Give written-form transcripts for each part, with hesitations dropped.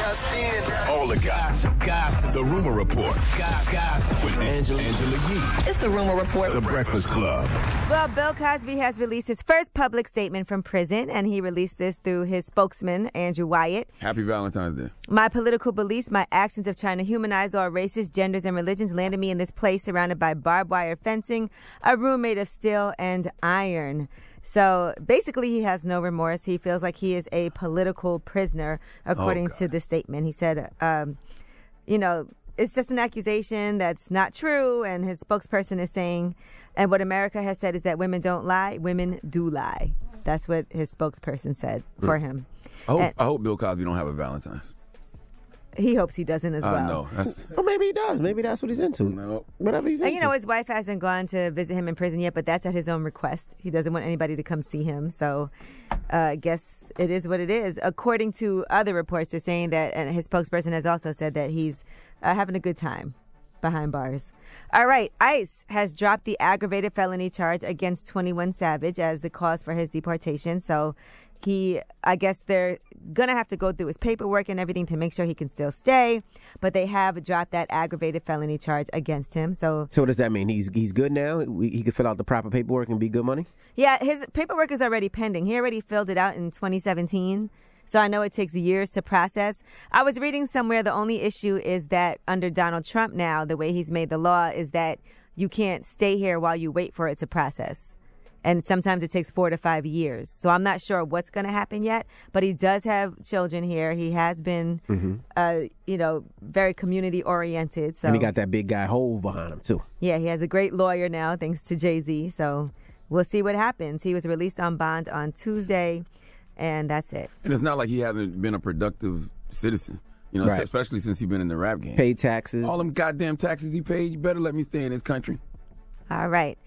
All the gossip. The Rumor Report. Gossip. With Angela Yee. It's the Rumor Report. The Breakfast Club. Well, Bill Cosby has released his first public statement from prison, and he released this through his spokesman, Andrew Wyatt. Happy Valentine's Day. My political beliefs, my actions of trying to humanize all races, genders, and religions landed me in this place surrounded by barbed wire fencing, a room made of steel and iron. So basically, he has no remorse. He feels like he is a political prisoner, according to the statement. He said, it's just an accusation that's not true. And his spokesperson is saying, and what America has said is that women don't lie, women do lie. That's what his spokesperson said for him. I hope Bill Cosby don't have a Valentine's. He hopes he doesn't as well. No. Well, maybe he does. Maybe that's what he's into. No. Whatever he's into. And his wife hasn't gone to visit him in prison yet, but that's at his own request. He doesn't want anybody to come see him. So I guess it is what it is. According to other reports, they're saying that, and his spokesperson has also said that he's having a good time behind bars. All right. ICE has dropped the aggravated felony charge against 21 Savage as the cause for his deportation. So I guess they're going to have to go through his paperwork and everything to make sure he can still stay. But they have dropped that aggravated felony charge against him. So what does that mean? He's good now? He can fill out the proper paperwork and be good money? Yeah, his paperwork is already pending. He already filled it out in 2017. So I know it takes years to process. I was reading somewhere the only issue is that under Donald Trump now, the way he's made the law is that you can't stay here while you wait for it to process. And sometimes it takes 4 to 5 years. So I'm not sure what's going to happen yet. But he does have children here. He has been, very community oriented. So. And he got that big guy Hove behind him, too. Yeah, he has a great lawyer now, thanks to Jay-Z. So we'll see what happens. He was released on bond on Tuesday, and that's it. And it's not like he hasn't been a productive citizen. Right. Especially since he's been in the rap game. Paid taxes. All them goddamn taxes he paid, you better let me stay in this country. All right.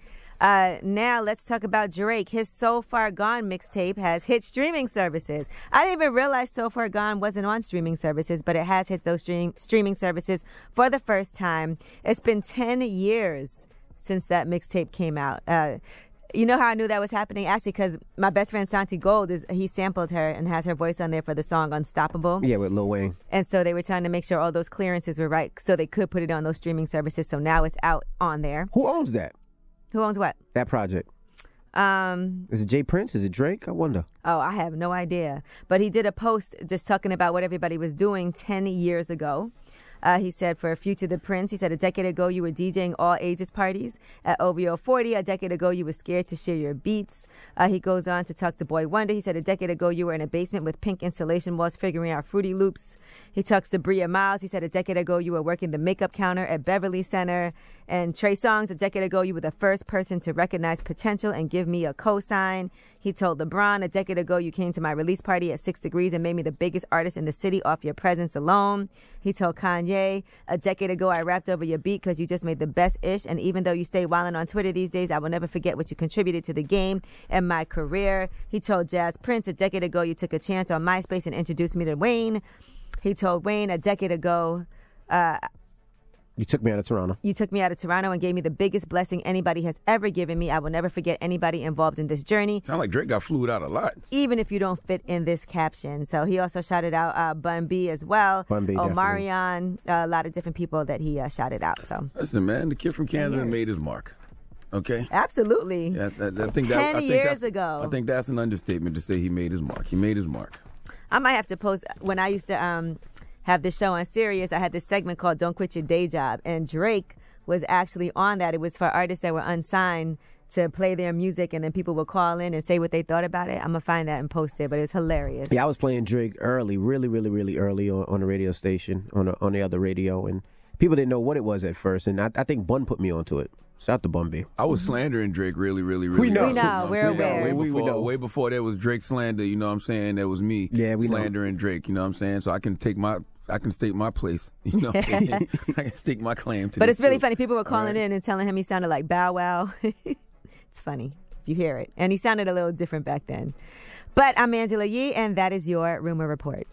Now let's talk about Drake. His So Far Gone mixtape has hit streaming services. I didn't even realize So Far Gone wasn't on streaming services, but it has hit those streaming services for the first time. It's been 10 years since that mixtape came out. You know how I knew that was happening? Actually, because my best friend Santi Gold, he sampled her and has her voice on there for the song Unstoppable. Yeah, with Lil Wayne. And so they were trying to make sure all those clearances were right so they could put it on those streaming services. So now it's out on there. Who owns that? Who owns what? That project. Is it Jay Prince? Is it Drake? I wonder. Oh, I have no idea. But he did a post just talking about what everybody was doing 10 years ago. He said, for Future the Prince, he said, a decade ago you were DJing all ages parties at OVO 40. A decade ago you were scared to share your beats. He goes on to talk to Boy Wonder. He said, a decade ago you were in a basement with pink insulation walls figuring out Fruity Loops. He talks to Bria Miles. He said, a decade ago you were working the makeup counter at Beverly Center. And Trey Songz, a decade ago you were the first person to recognize potential and give me a cosign. He told LeBron, a decade ago you came to my release party at 6 Degrees and made me the biggest artist in the city off your presence alone. He told Kanye, a decade ago I rapped over your beat because you just made the best ish. And even though you stay wilding on Twitter these days, I will never forget what you contributed to the game and my career. He told Jazz Prince, a decade ago you took a chance on MySpace and introduced me to Wayne. He told Wayne, a decade ago, you took me out of Toronto. You took me out of Toronto and gave me the biggest blessing anybody has ever given me. I will never forget anybody involved in this journey. Sound like Drake got flued out a lot. Even if you don't fit in this caption. So he also shouted out Bun B as well. Bun B, Omarion, a lot of different people that he shouted out. So listen, man, the kid from Canada made his mark. Okay? Absolutely. Yeah, I think 10 years ago. I think that's an understatement to say he made his mark. He made his mark. I might have to post, when I used to have this show on Sirius, I had this segment called Don't Quit Your Day Job. And Drake was actually on that. It was for artists that were unsigned to play their music, and then people would call in and say what they thought about it. I'm going to find that and post it, but it's hilarious. Yeah, I was playing Drake early, really early on the radio station, on the other radio, and people didn't know what it was at first, and I think Bun put me onto it. Shout out to Bun B. I was slandering Drake really We know. We know. We're aware. Way before there was Drake slander, you know what I'm saying? There was me slandering Drake, you know what I'm saying? So I can state my place, you know what I'm saying? I can stake my claim to But it's really too. funny. People were calling in and telling him he sounded like Bow Wow. It's funny if you hear it. And he sounded a little different back then. But I'm Angela Yee, and that is your Rumor Report.